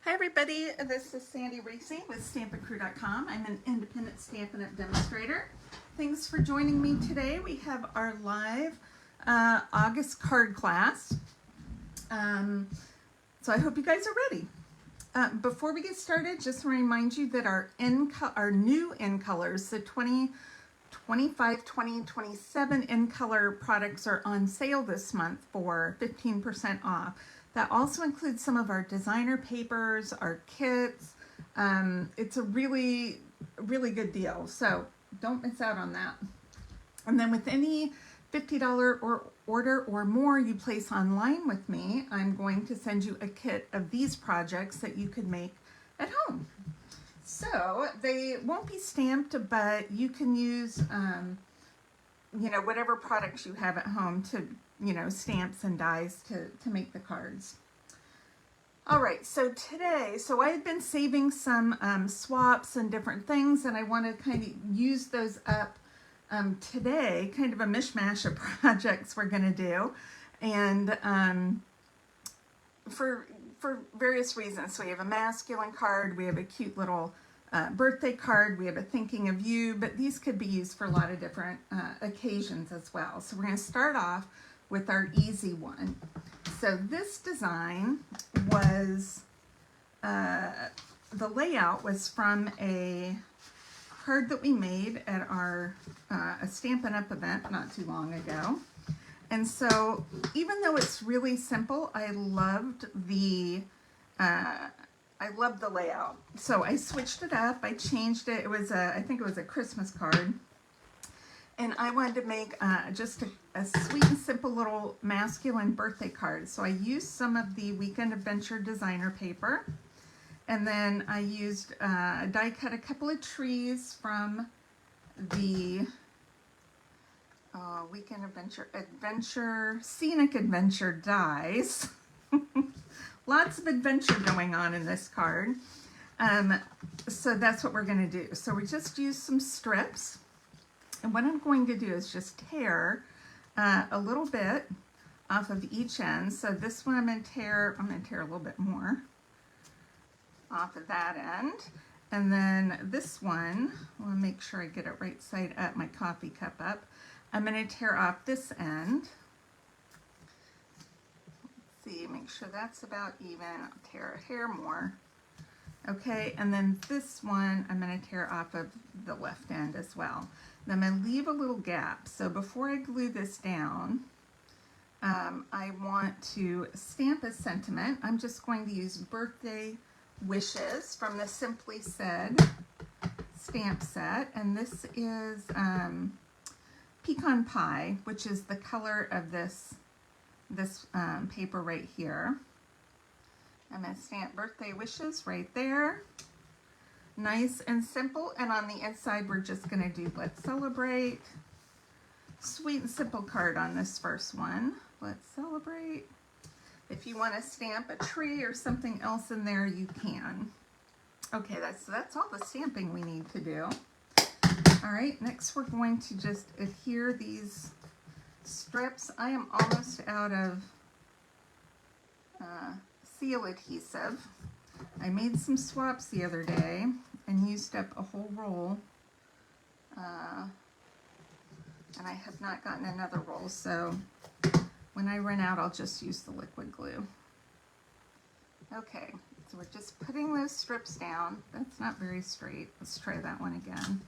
Hi everybody, this is Sandy Reese with StampinCrew.com. I'm an independent Stampin' Up! Demonstrator. Thanks for joining me today. We have our live August card class. So I hope you guys are ready. Before we get started, just to remind you that our new in colors, the 2025, 2027 in color products are on sale this month for 15% off. That also includes some of our designer papers, our kits. It's a really good deal, so don't miss out on that. And then with any $50 order or more you place online with me, I'm going to send you a kit of these projects that you could make at home. So they won't be stamped, but you can use whatever products you have at home to, stamps and dies to make the cards. All right, so today, I had been saving some swaps and different things, and I want to kind of use those up today, kind of a mishmash of projects we're going to do, and for various reasons. So we have a masculine card, we have a cute little birthday card, we have a thinking of you, but these could be used for a lot of different occasions as well. So we're going to start off with our easy one. So this design was, the layout was from a card that we made at our a Stampin' Up! Event not too long ago. And so even though it's really simple, I loved the layout. So I switched it up, I changed it. It was I think it was a Christmas card. And I wanted to make just a sweet and simple little masculine birthday card. So I used some of the Weekend Adventure designer paper. And then I used, die cut a couple of trees from the Weekend Scenic Adventure dies. Lots of adventure going on in this card. So that's what we're going to do. So we just use some strips. And what I'm going to do is just tear a little bit off of each end. So this one I'm going to tear a little bit more off of that end. And then this one, I want to make sure I get it right side up, my coffee cup up. I'm going to tear off this end. Let's see, make sure that's about even. I'll tear a hair more. Okay, and then this one I'm going to tear off of the left end as well. And I'm going to leave a little gap. So before I glue this down, I want to stamp a sentiment. I'm just going to use Birthday Wishes from the Simply Said stamp set. And this is Pecan Pie, which is the color of this paper right here. I'm going to stamp Birthday Wishes right there. Nice and simple, and on the inside we're just going to do Let's Celebrate. Sweet and simple card on this first one. Let's celebrate. If you want to stamp a tree or something else in there, you can. Okay, that's all the stamping we need to do. All right, next we're going to just adhere these strips. I am almost out of seal adhesive. I made some swaps the other day and used up a whole roll, and I have not gotten another roll, so when I run out I'll just use the liquid glue. Okay, so we're just putting those strips down. That's not very straight. Let's try that one again.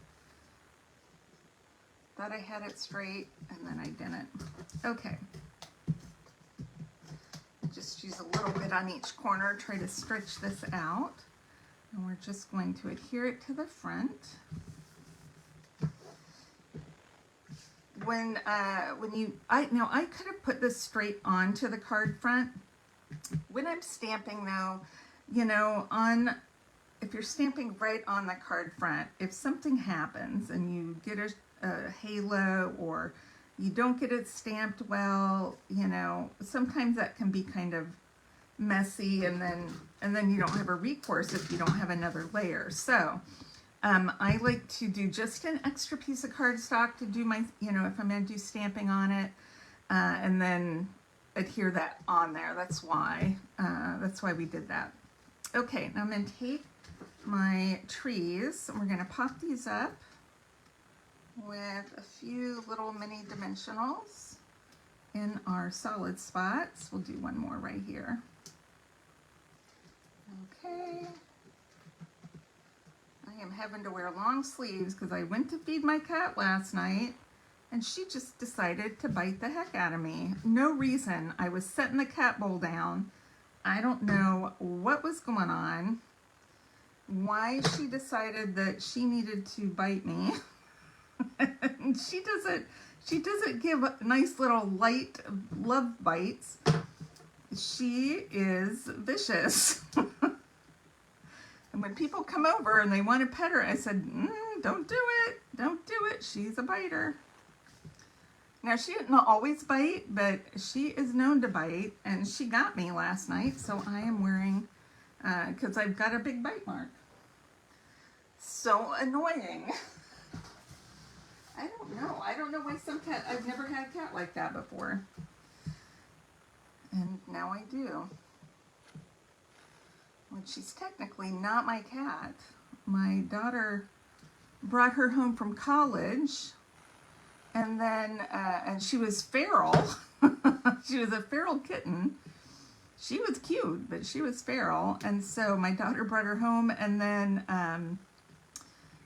Thought I had it straight and then I didn't. Okay. Just use a little bit on each corner, try to stretch this out. And we're just going to adhere it to the front. I could have put this straight onto the card front. When I'm stamping though, if you're stamping right on the card front, if something happens and you get a halo or you don't get it stamped well, sometimes that can be kind of messy, and then you don't have a recourse if you don't have another layer. So I like to do just an extra piece of cardstock to do my, if I'm going to do stamping on it, and then adhere that on there. That's why we did that. Okay, now I'm going to take my trees and we're going to pop these up with a few little mini dimensionals in our solid spots. We'll do one more right here. Okay. I am having to wear long sleeves because I went to feed my cat last night and she just decided to bite the heck out of me. No reason. I was setting the cat bowl down. I don't know what was going on, why she decided that she needed to bite me. she doesn't give nice little light love bites. She is vicious. And when people come over and they want to pet her, I said, don't do it. Don't do it. She's a biter. Now, she didn't always bite, but she is known to bite, and she got me last night, so I am wearing, because I've got a big bite mark. So annoying. I don't know. I don't know why some cat, I've never had a cat like that before. And now I do. Well, she's technically not my cat. My daughter brought her home from college, and then, and she was feral. She was a feral kitten. She was cute, but she was feral. And so my daughter brought her home and then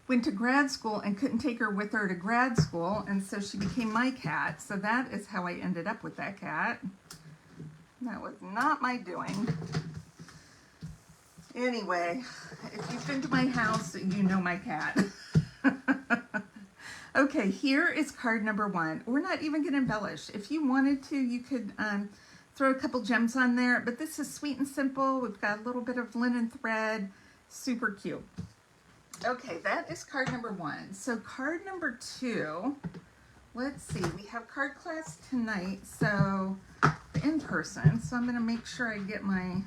went to grad school and couldn't take her with her to grad school. And so she became my cat. So that is how I ended up with that cat. That was not my doing. Anyway, if you've been to my house, you know my cat. Okay, here is card number 1. We're not even going to embellish. If you wanted to, you could throw a couple gems on there, but this is sweet and simple. We've got a little bit of linen thread. Super cute. Okay, that is card number 1. So card number 2, let's see. We have card class tonight, so in person. So I'm going to make sure I get my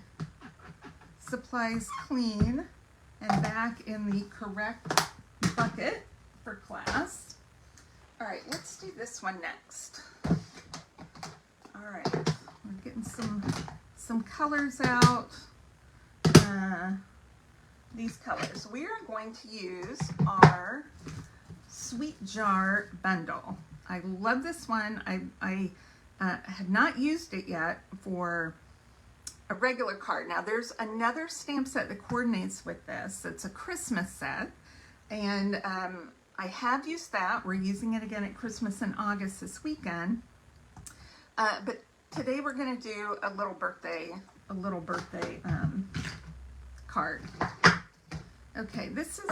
supplies clean and back in the correct bucket for class. All right, let's do this one next. All right, we're getting some colors out. These colors. We are going to use our Sweet Jar bundle. I love this one. I have not used it yet for a regular card. Now there's another stamp set that coordinates with this. It's a Christmas set, and I have used that. We're using it again at Christmas in August this weekend. But today we're going to do a little birthday card. Okay, this is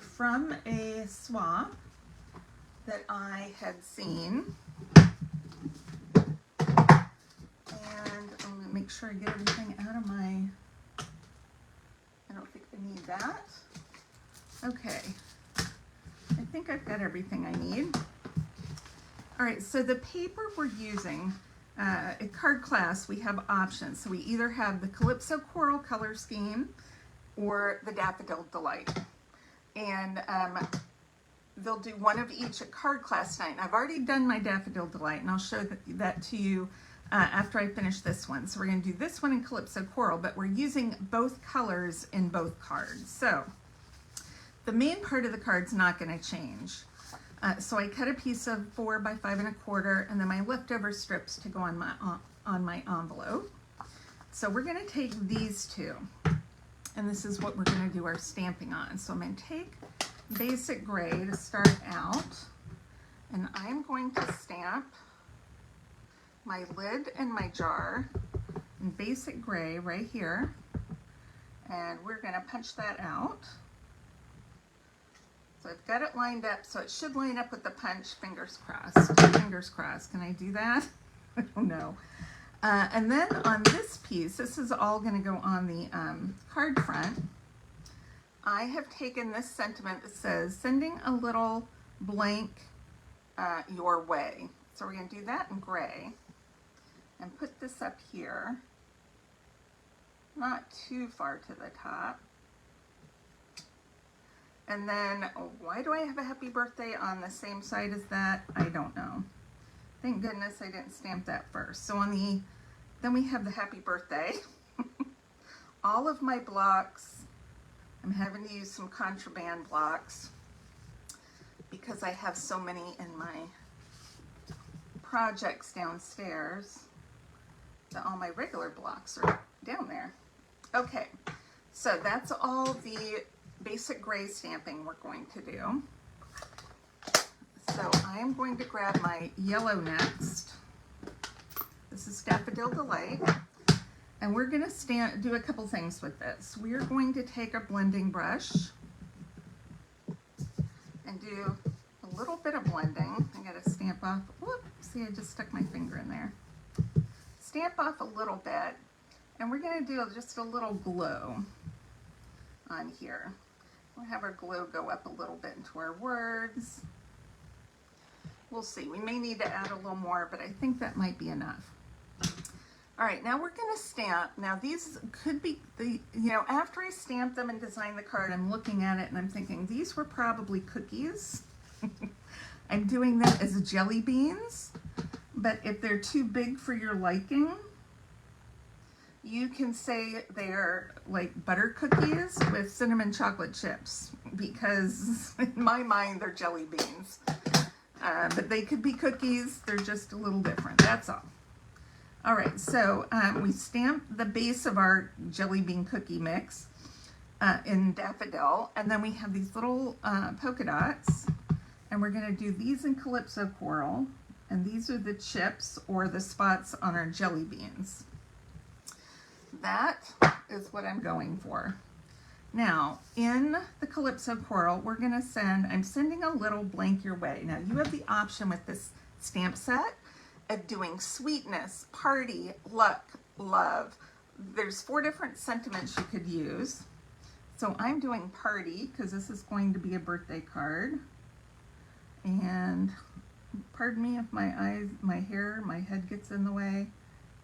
from a swap that I had seen. And I'm going to make sure I get everything out of my, I don't think I need that. Okay, I think I've got everything I need. All right, so the paper we're using, at Card Class, we have options. So we either have the Calypso Coral color scheme or the Daffodil Delight. And they'll do one of each at Card Class tonight. And I've already done my Daffodil Delight, and I'll show that to you after I finish this one. So we're going to do this one in Calypso Coral, but we're using both colors in both cards. So the main part of the card's not going to change. So I cut a piece of 4 by 5 1/4, and then my leftover strips to go on my envelope. So we're going to take these two, and this is what we're going to do our stamping on. So I'm going to take Basic Gray to start out, and I'm going to stamp my lid and my jar in Basic Gray right here, and we're going to punch that out. So I've got it lined up, so it should line up with the punch. Fingers crossed. Fingers crossed. Can I do that? I don't know. And then on this piece, this is all going to go on the card front. I have taken this sentiment that says, sending a little blank your way. So we're going to do that in gray and put this up here, not too far to the top. And then, why do I have a happy birthday on the same side as that? I don't know. Thank goodness I didn't stamp that first. So on the, then we have the happy birthday all of my blocks, I'm having to use some contraband blocks because I have so many in my projects downstairs that all my regular blocks are down there. Okay, so that's all the basic gray stamping we're going to do. So I am going to grab my yellow next. This is Daffodil Delight. And we're going to do a couple things with this. We're going to take a blending brush and do a little bit of blending. I got to stamp off. Whoop, see, I just stuck my finger in there. Stamp off a little bit, and we're going to do just a little glow on here. We'll have our glow go up a little bit into our words. We'll see. We may need to add a little more, but I think that might be enough. All right, now we're going to stamp. Now these could be after I stamp them and design the card, I'm looking at it and I'm thinking these were probably cookies. I'm doing them as jelly beans, but if they're too big for your liking, you can say they're like butter cookies with cinnamon chocolate chips, because in my mind they're jelly beans. But they could be cookies, they're just a little different, that's all. All right, so we stamped the base of our jelly bean cookie mix in Daffodil, and then we have these little polka dots, and we're gonna do these in Calypso Coral, and these are the chips or the spots on our jelly beans. That is what I'm going for. Now, in the Calypso Coral, we're gonna I'm sending a little blank your way. Now, you have the option with this stamp set of doing sweetness, party, luck, love. There's 4 different sentiments you could use. So I'm doing party because this is going to be a birthday card. And pardon me if my head gets in the way.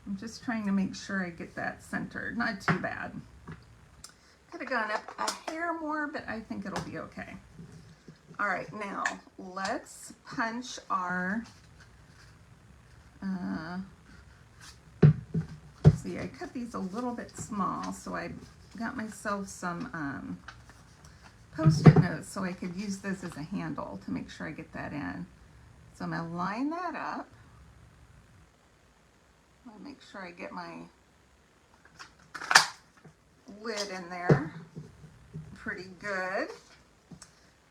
I'm just trying to make sure I get that centered. Not too bad. Could have gone up a hair more, but I think it'll be okay. All right, now let's punch our see, I cut these a little bit small, so I got myself some Post-it notes so I could use this as a handle to make sure I get that in. So I'm going to line that up. I'll make sure I get my lid in there pretty good.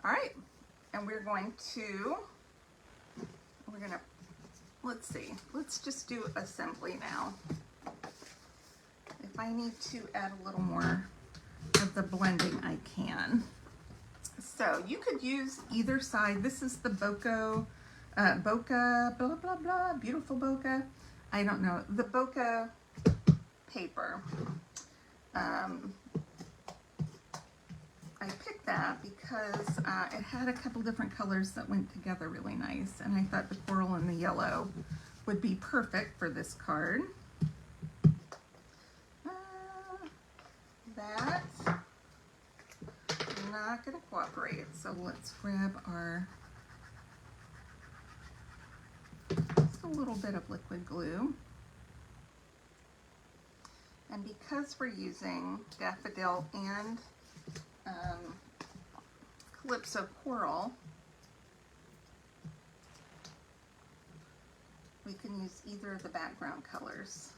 All right, and we're gonna let's see, let's just do assembly now. If I need to add a little more of the blending, I can. So you could use either side. This is the Bokeh, blah, blah, blah, beautiful bokeh. I don't know, the bokeh paper. I picked that because it had a couple different colors that went together really nice, and I thought the coral and the yellow would be perfect for this card. That's not going to cooperate, so let's grab our just a little bit of liquid glue. And because we're using Daffodil and Calypso Coral, we can use either of the background colors.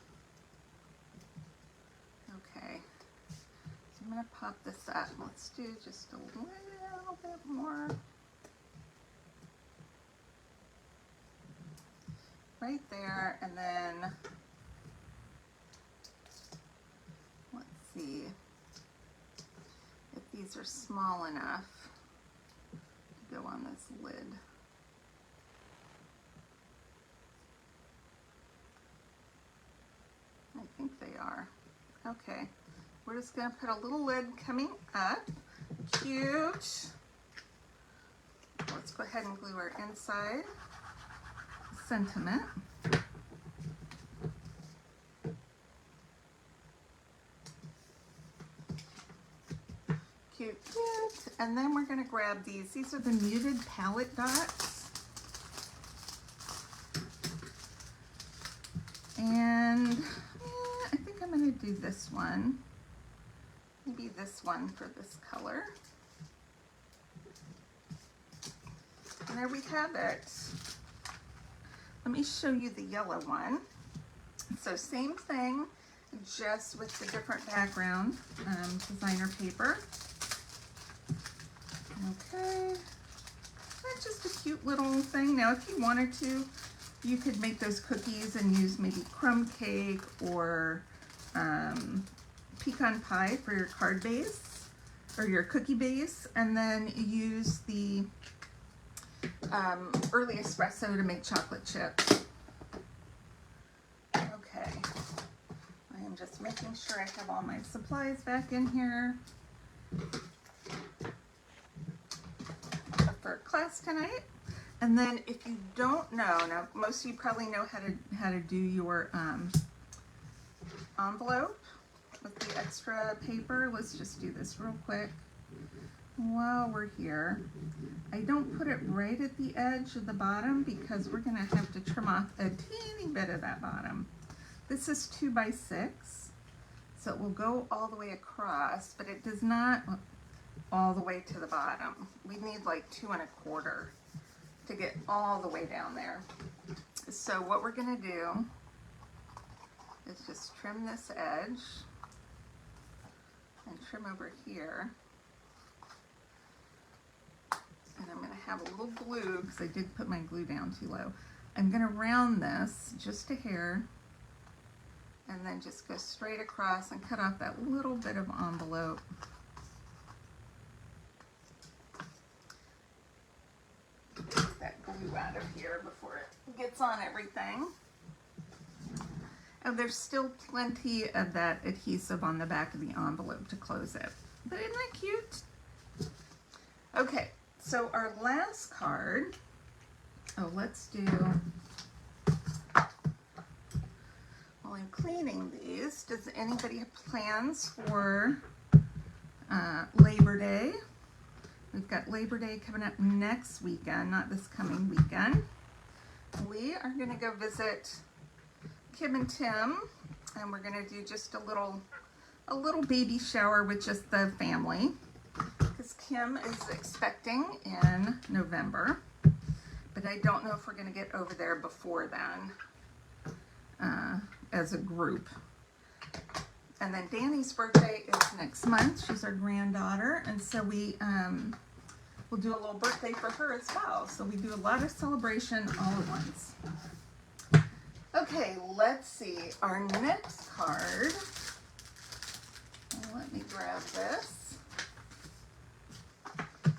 Okay, so I'm going to pop this up. Let's do just a little bit more. Right there, and then let's see if these are small enough to go on this lid. I think they are. Okay, we're just going to put a little lid coming up. Cute. Let's go ahead and glue our inside sentiment. Cute, cute. And then we're going to grab these. These are the muted palette dots. And I think I'm going to do this one. maybe this one for this color. And there we have it. Let me show you the yellow one. So same thing, just with the different background, designer paper. Okay, that's just a cute little thing. Now if you wanted to, you could make those cookies and use maybe crumb cake or pecan pie for your card base or your cookie base, and then use the early espresso to make chocolate chips. Okay, I am just making sure I have all my supplies back in here for class tonight. And then if you don't know, now most of you probably know how to do your envelope with the extra paper. Let's just do this real quick while we're here. I don't put it right at the edge of the bottom because we're gonna have to trim off a teeny bit of that bottom. This is 2 by 6, so it will go all the way across, but it does not all the way to the bottom. We need like 2 1/4 to get all the way down there. So what we're gonna do is just trim this edge and trim over here. And I'm gonna have a little glue because I did put my glue down too low. I'm gonna round this just a hair and then just go straight across and cut off that little bit of envelope. Get that glue out of here before it gets on everything. And there's still plenty of that adhesive on the back of the envelope to close it. But isn't that cute? Okay, so our last card, let's do, while I'm cleaning these, does anybody have plans for Labor Day? We've got Labor Day coming up next weekend, not this coming weekend. We are going to go visit Kim and Tim, and we're going to do just a little baby shower with just the family, because Kim is expecting in November, but I don't know if we're going to get over there before then as a group. And then Danny's birthday is next month. She's our granddaughter, and so we'll do a little birthday for her as well. So we do a lot of celebration all at once. Okay, let's see. Our next card. Let me grab this.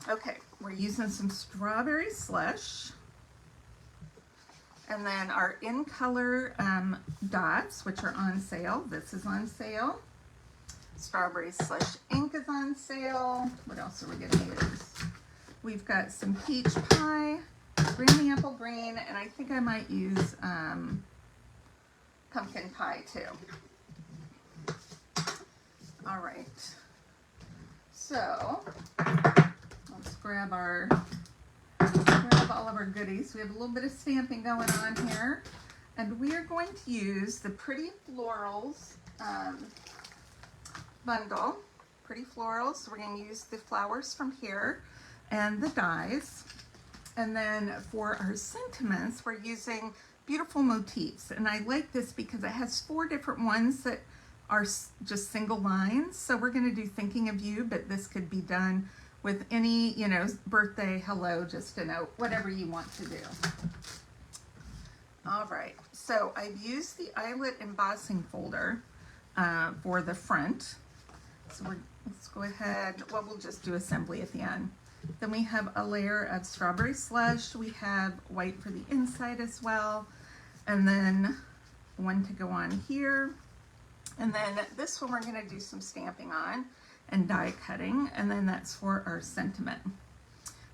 Okay, we're using some strawberry slush. And then our in color dots, which are on sale. This is on sale. Strawberry slush ink is on sale. What else are we gonna use? We've got some peach pie, Granny Apple Green, and I think I might use pumpkin pie too. All right, so let's grab all of our goodies. We have a little bit of stamping going on here, and we are going to use the Pretty Florals bundle. Pretty Florals. So we're going to use the flowers from here and the dies, and then for our sentiments we're using Beautiful Motifs, and I like this because it has 4 different ones that are just single lines. So we're going to do Thinking of You, but this could be done with any, you know, birthday, hello, just a note, whatever you want to do. All right, so I've used the eyelet embossing folder for the front. So let's go ahead, well, we'll just do assembly at the end. Then we have a layer of strawberry slush. We have white for the inside as well. And then one to go on here. And then this one we're gonna do some stamping on and die cutting. And then that's for our sentiment.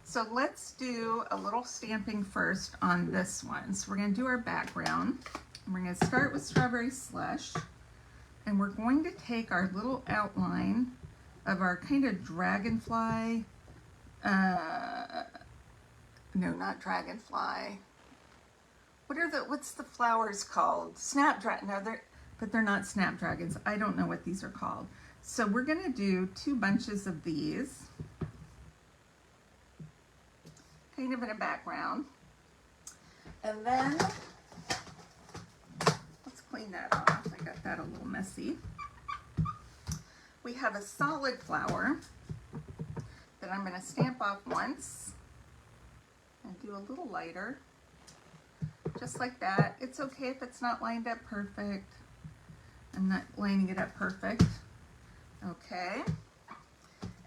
So let's do a little stamping first on this one. So we're gonna do our background. And we're gonna start with strawberry slush. And we're going to take our little outline of our kind of dragonfly, no, not dragonfly. What's the flowers called? Snapdragon, no, but they're not snapdragons. I don't know what these are called. So we're going to do 2 bunches of these, kind of in a background. And then, let's clean that off. I got that a little messy. We have a solid flower that I'm going to stamp off once and do a little lighter, just like that. It's okay if it's not lined up perfect. I'm not lining it up perfect. Okay.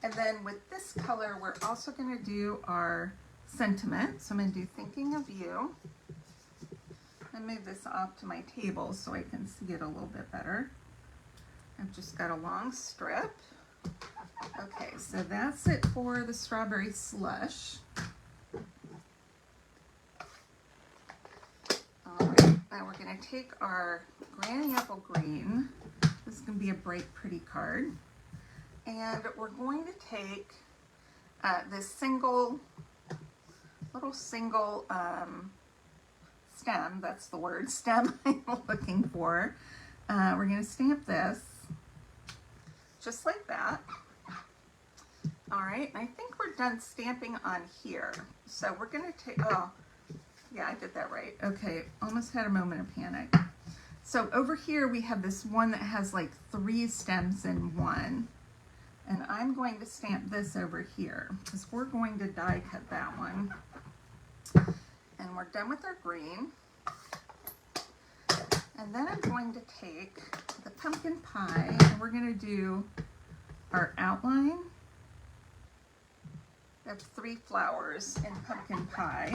And then with this color, we're also going to do our sentiment. So I'm going to do Thinking of You. And move this off to my table so I can see it a little bit better. I've just got a long strip. Okay, so that's it for the strawberry slush. All right, now we're going to take our Granny Apple Green. This is going to be a bright, pretty card. And we're going to take this little single stem, that's the word, stem I'm looking for. We're going to stamp this just like that. All right, and I think we're done stamping on here. So we're going to take, oh, yeah, I did that right. Okay, almost had a moment of panic. So over here we have this one that has like 3 stems in one. And I'm going to stamp this over here because we're going to die cut that one. And we're done with our green. And then I'm going to take the pumpkin pie and we're going to do our outline of 3 flowers in pumpkin pie.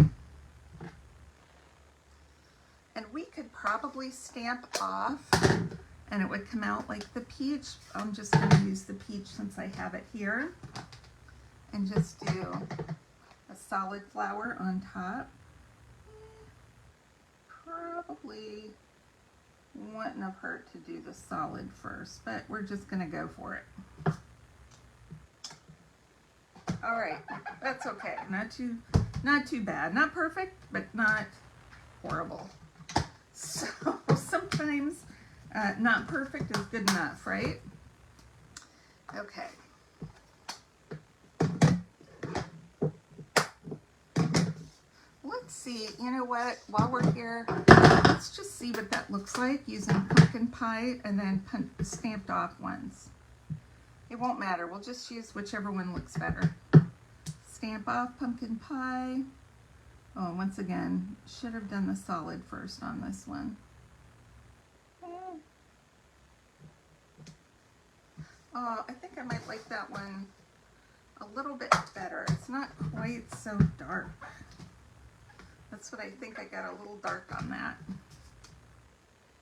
And we could probably stamp off and it would come out like the peach. I'm just going to use the peach since I have it here. And just do a solid flower on top. Probably wouldn't have hurt to do the solid first, but we're just going to go for it. All right, that's okay. Not too bad. Not perfect, but not horrible. So sometimes not perfect is good enough, right? Okay. Let's see, you know what, while we're here, let's just see what that looks like using pumpkin pie and then stamped off ones. It won't matter, we'll just use whichever one looks better. Stamp off pumpkin pie. Oh, once again, should have done the solid first on this one. Oh, I think I might like that one a little bit better. It's not quite so dark. That's what I think. I got a little dark on that.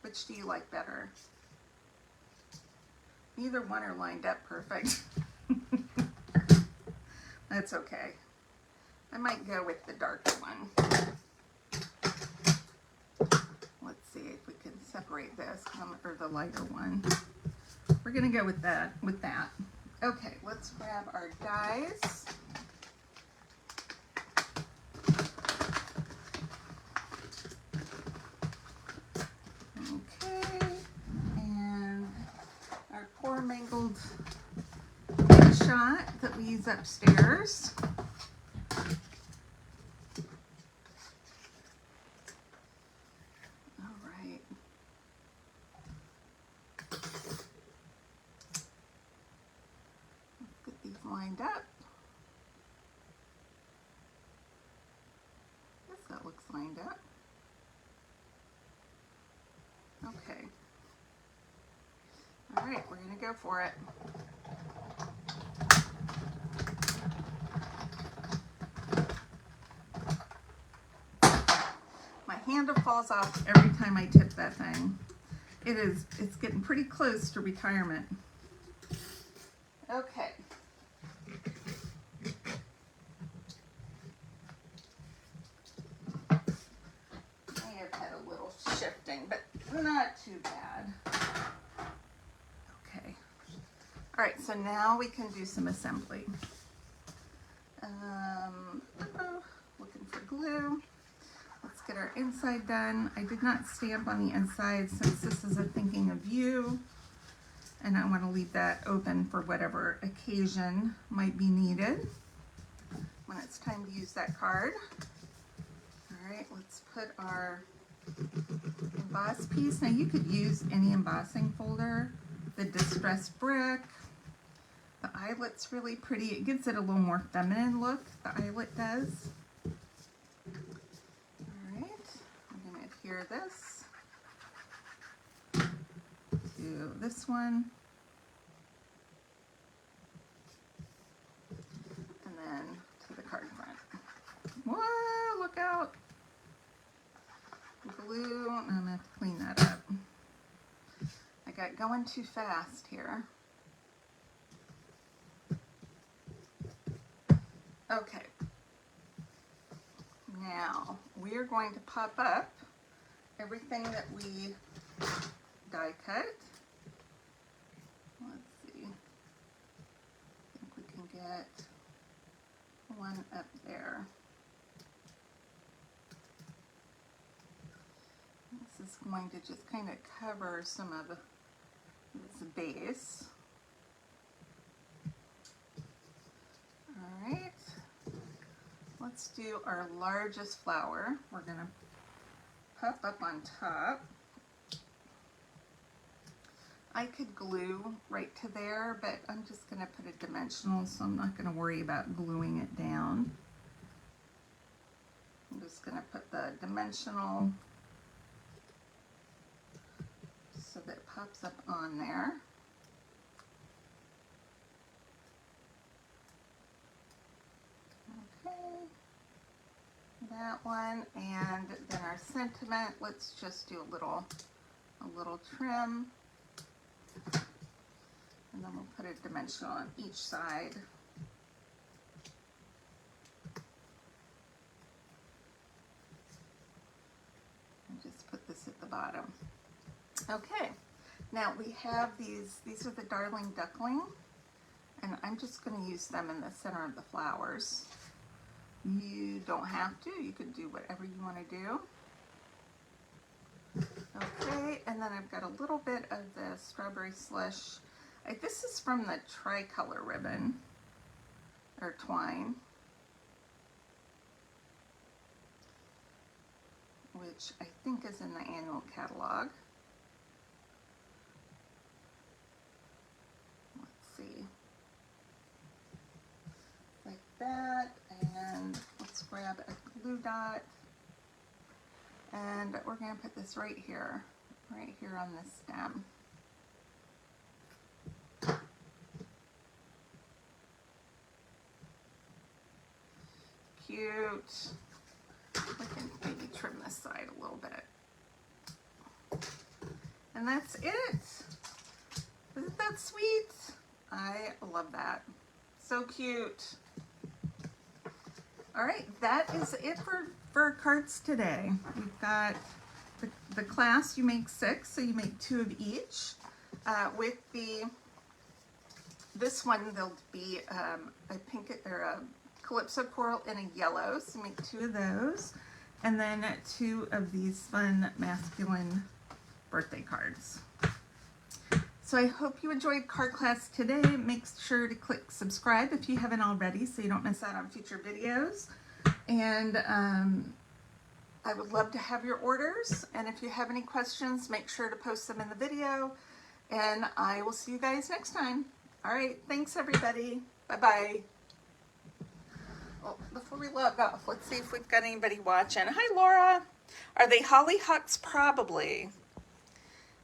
Which do you like better? Neither one are lined up perfect. That's okay. I might go with the darker one. Let's see if we can separate this or the lighter one. We're gonna go with that. Okay, let's grab our dies. Okay, and our poor mangled shot that we use upstairs. Lined up. Yes, that looks lined up. Okay. All right, we're going to go for it. My handle falls off every time I tip that thing. It's getting pretty close to retirement. Okay. But not too bad. Okay. All right, so now we can do some assembly. Looking for glue. Let's get our inside done. I did not stamp on the inside since this is a Thinking of You. And I want to leave that open for whatever occasion might be needed when it's time to use that card. All right, let's put our emboss piece. Now you could use any embossing folder. The distressed brick. The eyelet's really pretty. It gives it a little more feminine look, the eyelet does. All right, I'm going to adhere this to this one. And then to the card front. Whoa, look out. Glue, I'm going to have to clean that up. I got going too fast here. Okay. Now, we are going to pop up everything that we die cut. Let's see. I think we can get one up there. This is going to just kind of cover some of this base. All right. Let's do our largest flower. We're going to pop up on top. I could glue right to there, but I'm just going to put a dimensional, so I'm not going to worry about gluing it down. I'm just going to put the dimensional so that it pops up on there. Okay, that one, and then our sentiment, let's just do a little trim, and then we'll put a dimensional on each side. And just put this at the bottom. Okay, now we have these are the Darling Duckling, and I'm just going to use them in the center of the flowers. You don't have to, you can do whatever you want to do. Okay, and then I've got a little bit of the Strawberry Slush. This is from the Tricolor ribbon, or twine, which I think is in the annual catalog. Let's see. Like that, and let's grab a glue dot, and we're going to put this right here on this stem. Cute. We can maybe trim this side a little bit. And that's it. Isn't that sweet? I love that. So cute. All right, that is it for cards today. We've got the class, you make 6, so you make 2 of each. With this one, there'll be a pink or a Calypso Coral in a yellow, so make 2 of those. And then 2 of these fun masculine birthday cards. So I hope you enjoyed card class today. Make sure to click subscribe if you haven't already so you don't miss out on future videos. And I would love to have your orders. And if you have any questions, make sure to post them in the video. And I will see you guys next time. All right, thanks everybody. Bye-bye. Well, before we log off, let's see if we've got anybody watching. Hi, Laura. Are they hollyhocks? Probably.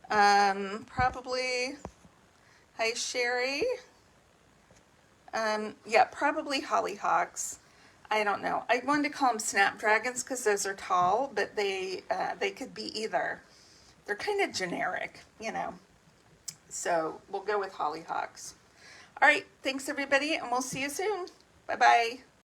Probably. Hi, Sherry. Yeah, probably hollyhocks. I don't know. I wanted to call them snapdragons because those are tall, but they could be either. They're kind of generic, you know. So we'll go with hollyhocks. All right, thanks everybody, and we'll see you soon. Bye-bye.